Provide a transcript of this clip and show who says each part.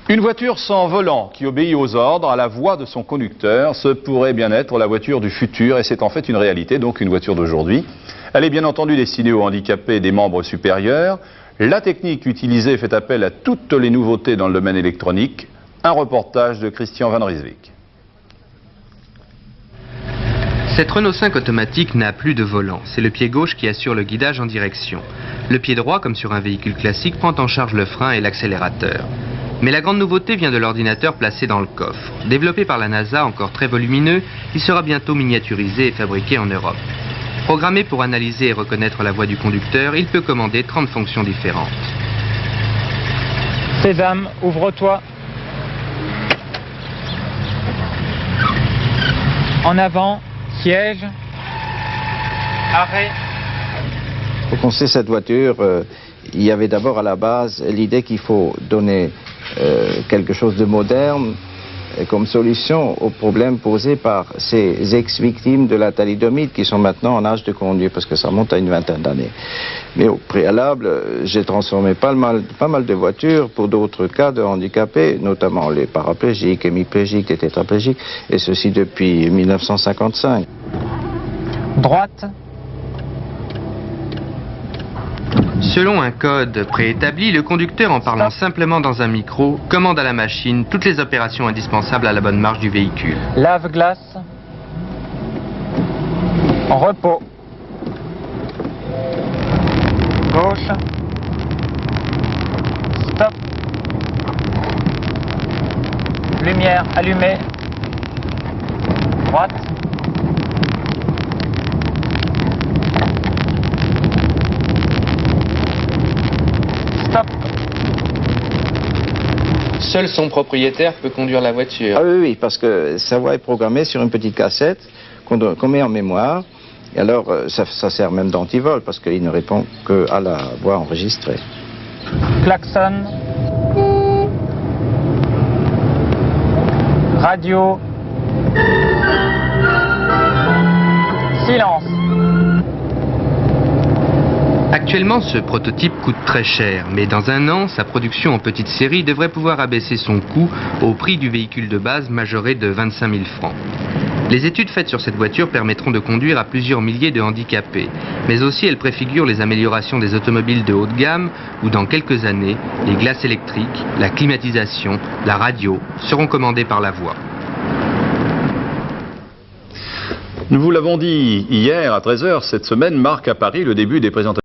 Speaker 1: Une voiture sans volant qui obéit aux ordres, à la voix de son conducteur, ce pourrait bien être la voiture du futur et c'est en fait une réalité, donc une voiture d'aujourd'hui. Elle est bien entendu destinée aux handicapés des membres supérieurs. La technique utilisée fait appel à toutes les nouveautés dans le domaine électronique. Un reportage de Christian Van Rieswijk.
Speaker 2: Cette Renault 5 automatique n'a plus de volant. C'est le pied gauche qui assure le guidage en direction. Le pied droit, comme sur un véhicule classique, prend en charge le frein et l'accélérateur. Mais la grande nouveauté vient de l'ordinateur placé dans le coffre. Développé par la NASA, encore très volumineux, il sera bientôt miniaturisé et fabriqué en Europe. Programmé pour analyser et reconnaître la voix du conducteur, il peut commander 30 fonctions différentes.
Speaker 3: Sésame, ouvre-toi. En avant, siège. Arrêt.
Speaker 4: Pour construire cette voiture, il y avait d'abord à la base l'idée qu'il faut donner quelque chose de moderne comme solution aux problèmes posés par ces ex-victimes de la thalidomide qui sont maintenant en âge de conduire, parce que ça monte à une vingtaine d'années. Mais au préalable, j'ai transformé pas mal de voitures pour d'autres cas de handicapés, notamment les paraplégiques, hémiplégiques, les tétraplégiques, et ceci depuis 1955.
Speaker 3: Droite.
Speaker 2: Selon un code préétabli, le conducteur, en parlant simplement dans un micro, commande à la machine toutes les opérations indispensables à la bonne marche du véhicule.
Speaker 3: Lave-glace. Repos. Gauche. Stop. Lumière allumée. Droite. Stop.
Speaker 2: Seul son propriétaire peut conduire la voiture.
Speaker 4: Ah oui, parce que sa voix est programmée sur une petite cassette qu'on met en mémoire. Et alors, ça sert même d'antivol, parce qu'il ne répond qu'à la voix enregistrée.
Speaker 3: Klaxon. Radio. Silence.
Speaker 2: Actuellement, ce prototype coûte très cher, mais dans un an, sa production en petite série devrait pouvoir abaisser son coût au prix du véhicule de base majoré de 25 000 francs. Les études faites sur cette voiture permettront de conduire à plusieurs milliers de handicapés, mais aussi elles préfigurent les améliorations des automobiles de haut de gamme où dans quelques années, les glaces électriques, la climatisation, la radio seront commandées par la voix.
Speaker 1: Nous vous l'avons dit hier à 13 h, cette semaine marque à Paris le début des présentations.